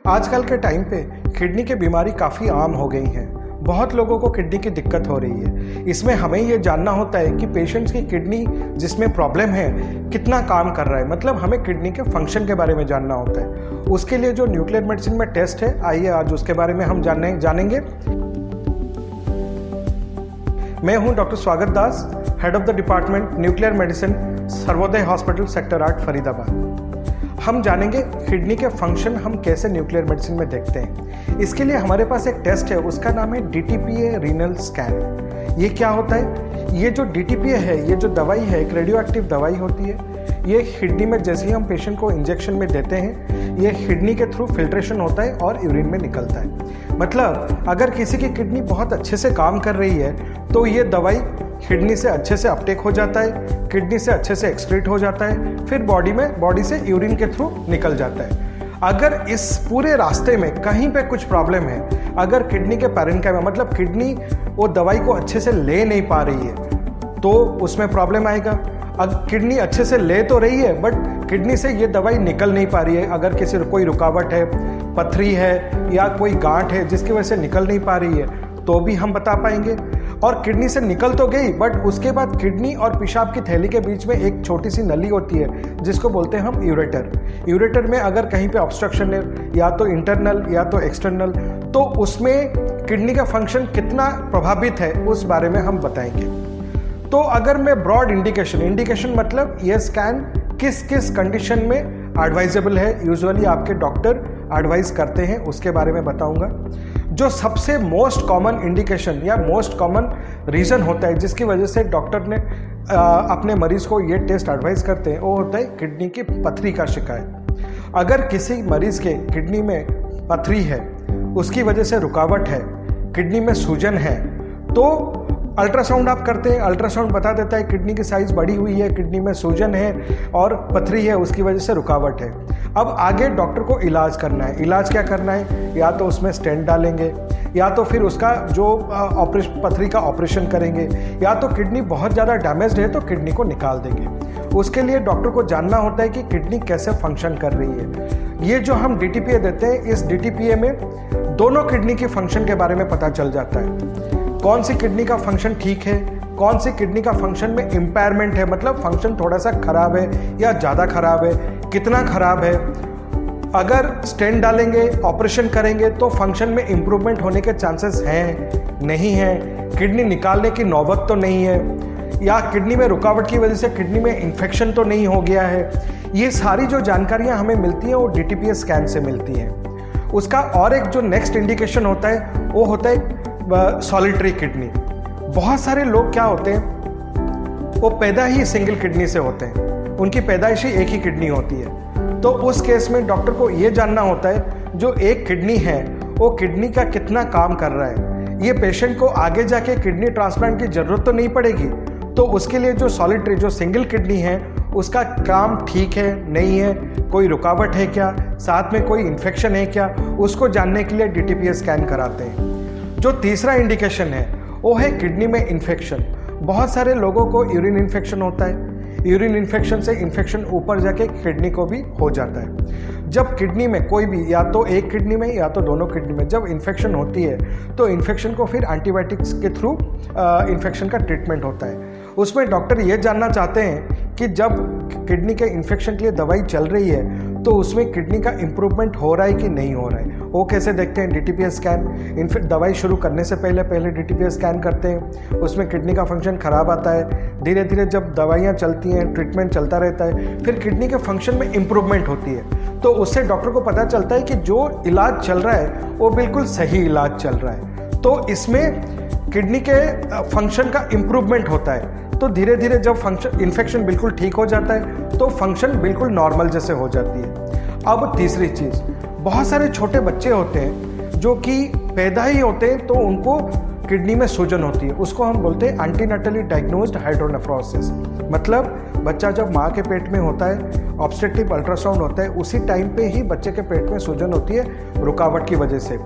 आजकल के टाइम पे किडनी की बीमारी काफ़ी आम हो गई है। बहुत लोगों को किडनी की दिक्कत हो रही है। इसमें हमें ये जानना होता है कि पेशेंट्स की किडनी जिसमें प्रॉब्लम है कितना काम कर रहा है, मतलब हमें किडनी के फंक्शन के बारे में जानना होता है। उसके लिए जो न्यूक्लियर मेडिसिन में टेस्ट है, आइए आज उसके बारे में हम जानेंगे। मैं हूं doctor Swagat Das, head of the department nuclear medicine, Sarvodaya hospital, sector 8, Faridabad. हम जानेंगे किडनी के फंक्शन हम कैसे न्यूक्लियर मेडिसिन में देखते हैं। इसके लिए हमारे पास एक टेस्ट है, उसका नाम है DTPA रीनल स्कैन। ये क्या होता है? ये जो DTPA है, ये जो दवाई है, एक रेडियो एक्टिव दवाई होती है। ये किडनी में जैसे ही हम पेशेंट को इंजेक्शन में देते हैं, ये किडनी के थ्रू फिल्ट्रेशन होता है और यूरिन में निकलता है। मतलब अगर किसी की किडनी बहुत अच्छे से काम कर रही है तो ये दवाई किडनी से अच्छे से अपटेक हो जाता है, किडनी से अच्छे से एक्सक्रीट हो जाता है, फिर बॉडी से यूरिन के थ्रू निकल जाता है। अगर इस पूरे रास्ते में कहीं पे कुछ प्रॉब्लम है, अगर किडनी के पैरेन्काइमा मतलब किडनी वो दवाई को अच्छे से ले नहीं पा रही है, तो उसमें प्रॉब्लम आएगा। अब किडनी अच्छे से ले तो रही है बट किडनी से ये दवाई निकल नहीं पा रही है। अगर किसी कोई रुकावट है, पथरी है या कोई गांठ है जिसकी वजह से निकल नहीं पा रही है, तो भी हम बता पाएंगे। और किडनी से निकल तो गई बट उसके बाद किडनी और पेशाब की थैली के बीच में एक छोटी सी नली होती है जिसको बोलते हैं हम यूरेटर। यूरेटर में अगर कहीं पे ऑब्स्ट्रक्शन है, या तो इंटरनल या तो एक्सटर्नल, तो उसमें किडनी का फंक्शन कितना प्रभावित है उस बारे में हम बताएंगे। तो अगर मैं ब्रॉड इंडिकेशन मतलब ये स्कैन किस किस कंडीशन में एडवाइजेबल है, यूजुअली आपके डॉक्टर एडवाइस करते हैं, उसके बारे में बताऊंगा। जो सबसे मोस्ट कॉमन इंडिकेशन या मोस्ट कॉमन रीज़न होता है जिसकी वजह से डॉक्टर ने अपने मरीज को ये टेस्ट एडवाइस करते हैं, वो होता है किडनी की पथरी का शिकायत। अगर किसी मरीज के किडनी में पथरी है, उसकी वजह से रुकावट है, किडनी में सूजन है, तो अल्ट्रासाउंड आप करते हैं। अल्ट्रासाउंड बता देता है किडनी की साइज बढ़ी हुई है, किडनी में सूजन है और पथरी है, उसकी वजह से रुकावट है। अब आगे डॉक्टर को इलाज करना है। इलाज क्या करना है? या तो उसमें स्टेंट डालेंगे, या तो फिर उसका जो पथरी का ऑपरेशन करेंगे, या तो किडनी बहुत ज़्यादा डैमेज्ड है तो किडनी को निकाल देंगे। उसके लिए डॉक्टर को जानना होता है कि किडनी कैसे फंक्शन कर रही है। ये जो हम DTPA देते हैं, इस DTPA में दोनों किडनी के फंक्शन के बारे में पता चल जाता है। कौन सी किडनी का फंक्शन ठीक है, कौन सी किडनी का फंक्शन में इम्पेयरमेंट है, मतलब फंक्शन थोड़ा सा खराब है या ज़्यादा खराब है, कितना खराब है। अगर स्टेंट डालेंगे, ऑपरेशन करेंगे तो फंक्शन में इम्प्रूवमेंट होने के चांसेस हैं, नहीं हैं, किडनी निकालने की नौबत तो नहीं है, या किडनी में रुकावट की वजह से किडनी में इन्फेक्शन तो नहीं हो गया है। ये सारी जो जानकारियाँ हमें मिलती हैं वो DTPA स्कैन से मिलती हैं। उसका और एक जो नेक्स्ट इंडिकेशन होता है वो होता है सॉलिटरी किडनी। बहुत सारे लोग क्या होते हैं, वो पैदा ही सिंगल किडनी से होते हैं, उनकी पैदाइशी एक ही किडनी होती है। तो उस केस में डॉक्टर को ये जानना होता है जो एक किडनी है वो किडनी का कितना काम कर रहा है। ये पेशेंट को आगे जाके किडनी ट्रांसप्लांट की जरूरत तो नहीं पड़ेगी, तो उसके लिए जो सॉलिटरी जो सिंगल किडनी है उसका काम ठीक है, नहीं है, कोई रुकावट है क्या, साथ में कोई इन्फेक्शन है क्या, उसको जानने के लिए DTPA स्कैन कराते हैं। जो तीसरा इंडिकेशन है वो है किडनी में इन्फेक्शन। बहुत सारे लोगों को यूरिन इन्फेक्शन होता है। यूरिन इन्फेक्शन से इन्फेक्शन ऊपर जाके किडनी को भी हो जाता है। जब किडनी में कोई भी, या तो एक किडनी में या तो दोनों किडनी में जब इन्फेक्शन होती है तो इन्फेक्शन को फिर एंटीबायोटिक्स के थ्रू इन्फेक्शन का ट्रीटमेंट होता है। उसमें डॉक्टर ये जानना चाहते हैं कि जब किडनी के इन्फेक्शन के लिए दवाई चल रही है तो उसमें किडनी का इम्प्रूवमेंट हो रहा है कि नहीं हो रहा है। वो कैसे देखते हैं? DTPA scan. दवाई शुरू करने से पहले DTPA स्कैन करते हैं। उसमें किडनी का फंक्शन खराब आता है। धीरे धीरे जब दवाइयाँ चलती हैं, ट्रीटमेंट चलता रहता है, फिर किडनी के फंक्शन में इम्प्रूवमेंट होती है, तो उससे डॉक्टर को पता चलता है कि जो इलाज चल रहा है वो बिल्कुल सही इलाज चल रहा है। तो इसमें किडनी के फंक्शन का इम्प्रूवमेंट होता है। तो धीरे धीरे जब इन्फेक्शन बिल्कुल ठीक हो जाता है तो फंक्शन बिल्कुल नॉर्मल जैसे हो जाती है। अब तीसरी चीज़, बहुत सारे छोटे बच्चे होते हैं जो कि पैदा ही होते हैं तो उनको किडनी में सूजन होती है। उसको हम बोलते हैं एंटीनेटली डायग्नोज्ड हाइड्रोनेफ्रोसिस। मतलब बच्चा जब माँ के पेट में होता है, ऑब्स्टेट्रिक अल्ट्रासाउंड होता है, उसी टाइम पे ही बच्चे के पेट में सूजन होती है रुकावट की वजह से।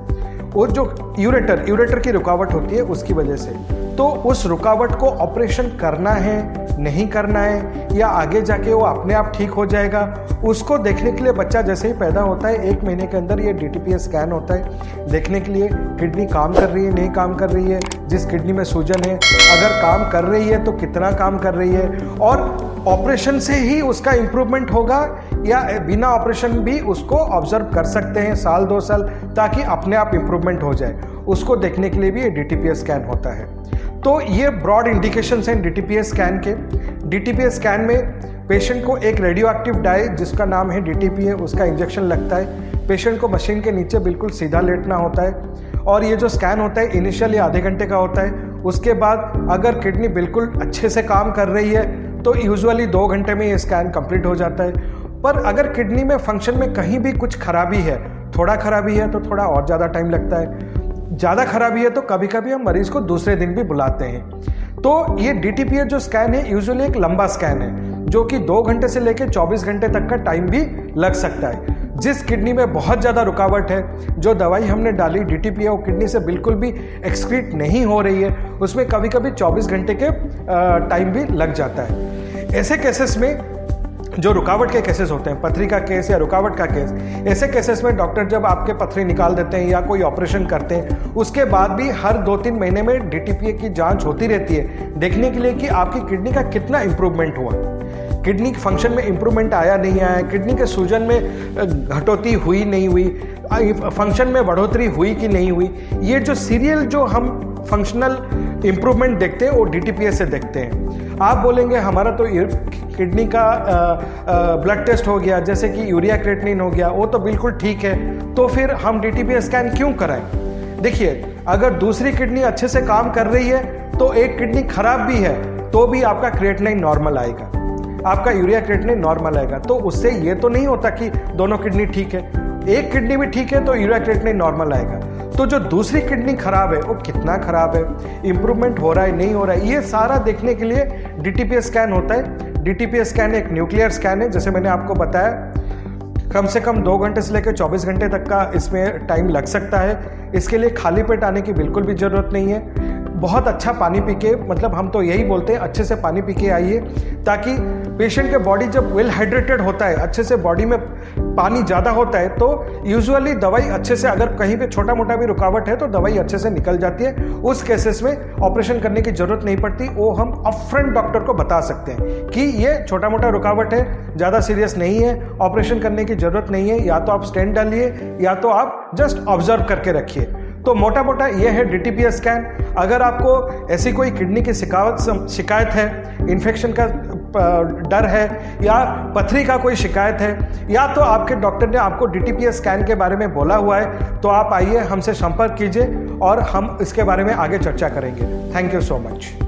वो जो यूरेटर की रुकावट होती है उसकी वजह से। तो उस रुकावट को ऑपरेशन करना है, नहीं करना है, या आगे जाके वो अपने आप ठीक हो जाएगा, उसको देखने के लिए बच्चा जैसे ही पैदा होता है 1 महीने के अंदर ये DTPS स्कैन होता है, देखने के लिए किडनी काम कर रही है, नहीं काम कर रही है, जिस किडनी में सूजन है अगर काम कर रही है तो कितना काम कर रही है, और ऑपरेशन से ही उसका इम्प्रूवमेंट होगा या बिना ऑपरेशन भी उसको ऑब्जर्व कर सकते हैं साल 2 साल, ताकि अपने आप इम्प्रूवमेंट हो जाए, उसको देखने के लिए भी ये DTPS स्कैन होता है। तो ये ब्रॉड इंडिकेशंस हैं DTPS स्कैन के। DTPS स्कैन में पेशेंट को एक रेडियो एक्टिव डाई जिसका नाम है DTPA उसका इंजेक्शन लगता है। पेशेंट को मशीन के नीचे बिल्कुल सीधा लेटना होता है और ये जो स्कैन होता है इनिशियली आधे घंटे का होता है। उसके बाद अगर किडनी बिल्कुल अच्छे से काम कर रही है तो यूजुअली 2 घंटे में ये स्कैन कंप्लीट हो जाता है। पर अगर किडनी में फंक्शन में कहीं भी कुछ खराबी है, थोड़ा खराबी है तो थोड़ा और ज़्यादा टाइम लगता है, ज़्यादा खराबी है तो कभी कभी हम मरीज़ को दूसरे दिन भी बुलाते हैं। तो ये DTPA जो स्कैन है यूजुअली एक लंबा स्कैन है जो कि 2 घंटे से लेकर 24 घंटे तक का टाइम भी लग सकता है। जिस किडनी में बहुत ज़्यादा रुकावट है, जो दवाई हमने डाली DTPA वो किडनी से बिल्कुल भी एक्सक्रीट नहीं हो रही है, उसमें कभी कभी 24 घंटे के टाइम भी लग जाता है। ऐसे केसेस में जो रुकावट के केसेस होते हैं, पथरी का केस या रुकावट का केस, ऐसे केसेस में डॉक्टर जब आपके पथरी निकाल देते हैं या कोई ऑपरेशन करते हैं उसके बाद भी हर 2-3 महीने में DTPA की जांच होती रहती है देखने के लिए कि आपकी किडनी का कितना इम्प्रूवमेंट हुआ, किडनी फंक्शन में इम्प्रूवमेंट आया नहीं आया, किडनी के सूजन में घटोती हुई नहीं हुई, फंक्शन में बढ़ोतरी हुई कि नहीं हुई। ये जो सीरियल जो हम फंक्शनल इम्प्रूवमेंट देखते हैं वो DTPA से देखते हैं। आप बोलेंगे हमारा तो किडनी का ब्लड टेस्ट हो गया, जैसे कि यूरिया क्रिएटिनिन हो गया, वो तो बिल्कुल ठीक है, तो फिर हम DTPA स्कैन क्यों कराएं? देखिए, अगर दूसरी किडनी अच्छे से काम कर रही है तो एक किडनी खराब भी है तो भी आपका क्रिएटिनिन नॉर्मल आएगा, आपका यूरिया क्रिएटिनिन नॉर्मल आएगा। तो उससे ये तो नहीं होता कि दोनों किडनी ठीक है, एक किडनी भी ठीक है तो यूरिया क्रिएटिनिन नॉर्मल आएगा। तो जो दूसरी किडनी खराब है वो कितना खराब है, इंप्रूवमेंट हो रहा है नहीं हो रहा है, ये सारा देखने के लिए DTPA स्कैन होता है। DTPA स्कैन एक न्यूक्लियर स्कैन है, जैसे मैंने आपको बताया कम से कम 2 घंटे से लेकर 24 घंटे तक का इसमें टाइम लग सकता है। इसके लिए खाली पेट आने की बिल्कुल भी ज़रूरत नहीं है। बहुत अच्छा पानी पी के, मतलब हम तो यही बोलते हैं अच्छे से पानी पी के आइए, ताकि पेशेंट के बॉडी जब वेल हाइड्रेटेड होता है, अच्छे से बॉडी में पानी ज़्यादा होता है तो यूजुअली दवाई अच्छे से, अगर कहीं पे छोटा मोटा भी रुकावट है तो दवाई अच्छे से निकल जाती है। उस केसेस में ऑपरेशन करने की ज़रूरत नहीं पड़ती, वो हम अपफ्रंट डॉक्टर को बता सकते हैं कि ये छोटा मोटा रुकावट है, ज़्यादा सीरियस नहीं है, ऑपरेशन करने की ज़रूरत नहीं है, या तो आप स्टेंट डालिए या तो आप जस्ट ऑब्जर्व करके रखिए। तो मोटा मोटा ये है DTPA स्कैन। अगर आपको ऐसी कोई किडनी की शिकायत है, इन्फेक्शन का डर है या पथरी का कोई शिकायत है, या तो आपके डॉक्टर ने आपको DTPA स्कैन के बारे में बोला हुआ है, तो आप आइए, हमसे संपर्क कीजिए और हम इसके बारे में आगे चर्चा करेंगे। Thank you so much.